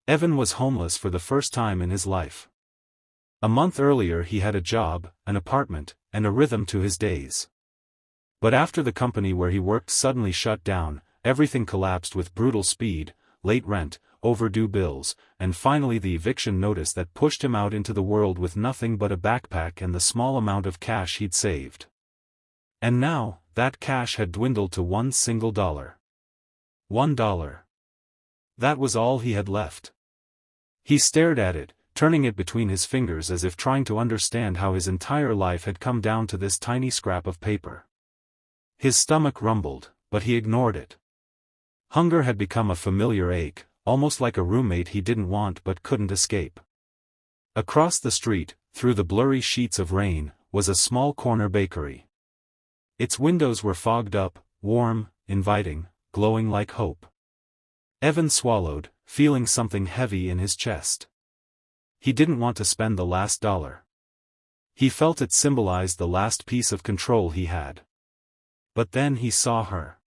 Evan was homeless for the first time in his life. A month earlier he had a job, an apartment, and a rhythm to his days. But after the company where he worked suddenly shut down, everything collapsed with brutal speed: late rent, overdue bills, and finally the eviction notice that pushed him out into the world with nothing but a backpack and the small amount of cash he'd saved. And now, that cash had dwindled to $1 single. $1. That was all he had left. He stared at it, turning it between his fingers as if trying to understand how his entire life had come down to this tiny scrap of paper. His stomach rumbled, but he ignored it. Hunger had become a familiar ache, almost like a roommate he didn't want but couldn't escape. Across the street, through the blurry sheets of rain, was a small corner bakery. Its windows were fogged up, warm, inviting, glowing like hope. Evan swallowed, feeling something heavy in his chest. He didn't want to spend the last dollar. He felt it symbolized the last piece of control he had. But then he saw her.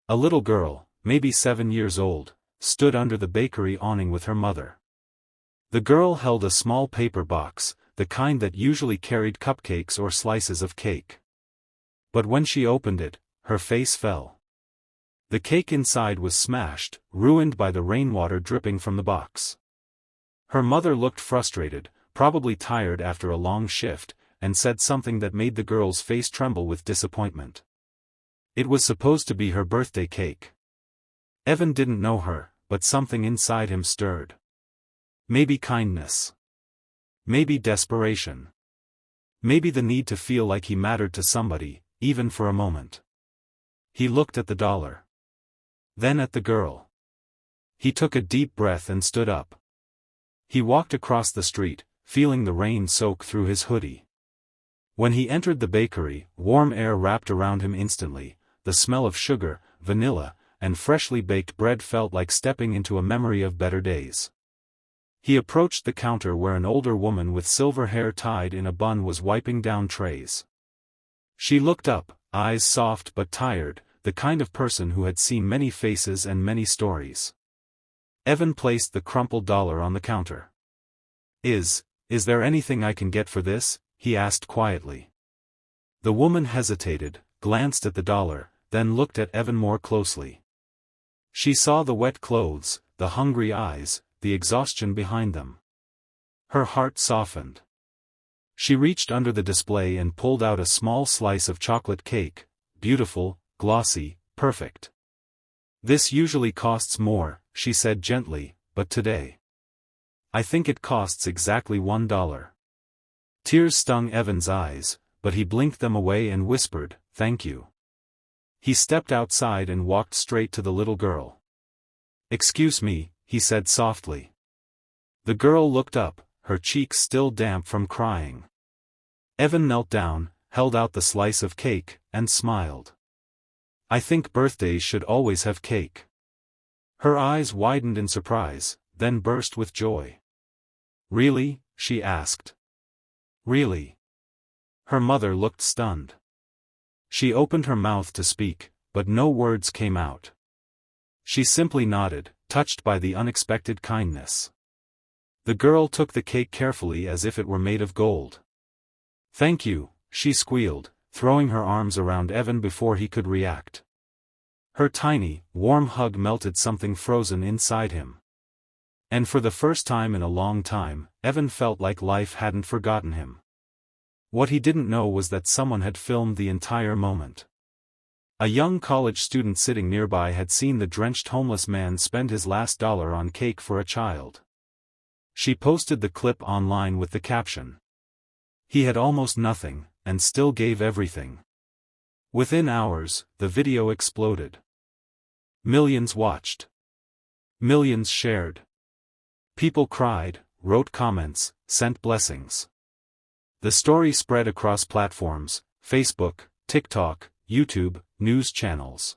A little girl, maybe 7 years old, stood under the bakery awning with her mother. The girl held a small paper box, the kind that usually carried cupcakes or slices of cake. But when she opened it, her face fell. The cake inside was smashed, ruined by the rainwater dripping from the box. Her mother looked frustrated, probably tired after a long shift, and said something that made the girl's face tremble with disappointment. It was supposed to be her birthday cake. Evan didn't know her, but something inside him stirred. Maybe kindness. Maybe desperation. Maybe the need to feel like he mattered to somebody, even for a moment. He looked at the dollar. Then at the girl. He took a deep breath and stood up. He walked across the street, feeling the rain soak through his hoodie. When he entered the bakery, warm air wrapped around him instantly. The smell of sugar, vanilla, and freshly baked bread felt like stepping into a memory of better days. He approached the counter where an older woman with silver hair tied in a bun was wiping down trays. She looked up, eyes soft but tired, the kind of person who had seen many faces and many stories. Evan placed the crumpled dollar on the counter. Is there anything I can get for this?" he asked quietly. The woman hesitated, glanced at the dollar, then looked at Evan more closely. She saw the wet clothes, the hungry eyes, the exhaustion behind them. Her heart softened. She reached under the display and pulled out a small slice of chocolate cake, beautiful, glossy, perfect. "This usually costs more," she said gently, "but today, I think it costs exactly $1. Tears stung Evan's eyes, but he blinked them away and whispered, "Thank you." He stepped outside and walked straight to the little girl. "Excuse me," he said softly. The girl looked up, her cheeks still damp from crying. Evan knelt down, held out the slice of cake, and smiled. "I think birthdays should always have cake." Her eyes widened in surprise, then burst with joy. "Really?" she asked. "Really?" Her mother looked stunned. She opened her mouth to speak, but no words came out. She simply nodded, touched by the unexpected kindness. The girl took the cake carefully as if it were made of gold. "Thank you," she squealed, throwing her arms around Evan before he could react. Her tiny, warm hug melted something frozen inside him. And for the first time in a long time, Evan felt like life hadn't forgotten him. What he didn't know was that someone had filmed the entire moment. A young college student sitting nearby had seen the drenched homeless man spend his last dollar on cake for a child. She posted the clip online with the caption, "He had almost nothing, and still gave everything." Within hours, the video exploded. Millions watched. Millions shared. People cried, wrote comments, sent blessings. The story spread across platforms: Facebook, TikTok, YouTube, news channels.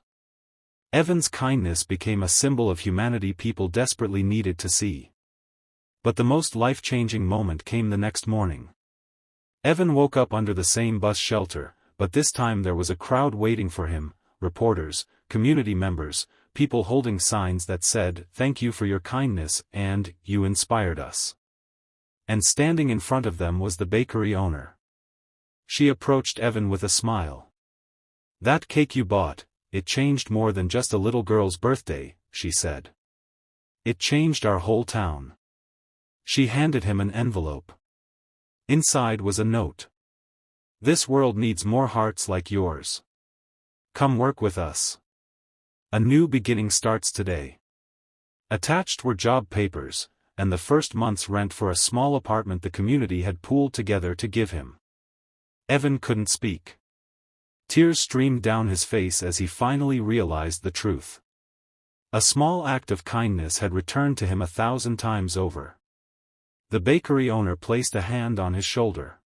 Evan's kindness became a symbol of humanity people desperately needed to see. But the most life-changing moment came the next morning. Evan woke up under the same bus shelter, but this time there was a crowd waiting for him: reporters, community members, people holding signs that said, "Thank you for your kindness," and "You inspired us." And standing in front of them was the bakery owner. She approached Evan with a smile. "That cake you bought, it changed more than just a little girl's birthday," she said. "It changed our whole town." She handed him an envelope. Inside was a note. "This world needs more hearts like yours. Come work with us. A new beginning starts today." Attached were job papers, and the first month's rent for a small apartment the community had pooled together to give him. Evan couldn't speak. Tears streamed down his face as he finally realized the truth. A small act of kindness had returned to him 1,000 times over. The bakery owner placed a hand on his shoulder.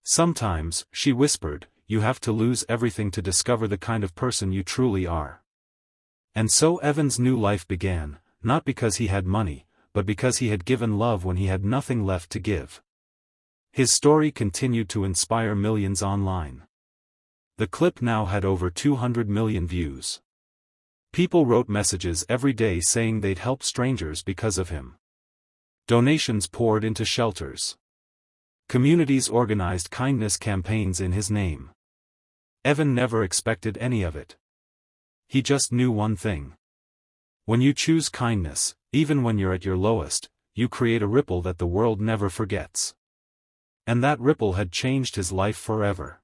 "Sometimes," she whispered, "you have to lose everything to discover the kind of person you truly are." And so Evan's new life began, not because he had money, but because he had given love when he had nothing left to give. His story continued to inspire millions online. The clip now had over 200 million views. People wrote messages every day saying they'd help strangers because of him. Donations poured into shelters. Communities organized kindness campaigns in his name. Evan never expected any of it. He just knew one thing. When you choose kindness, even when you're at your lowest, you create a ripple that the world never forgets. And that ripple had changed his life forever.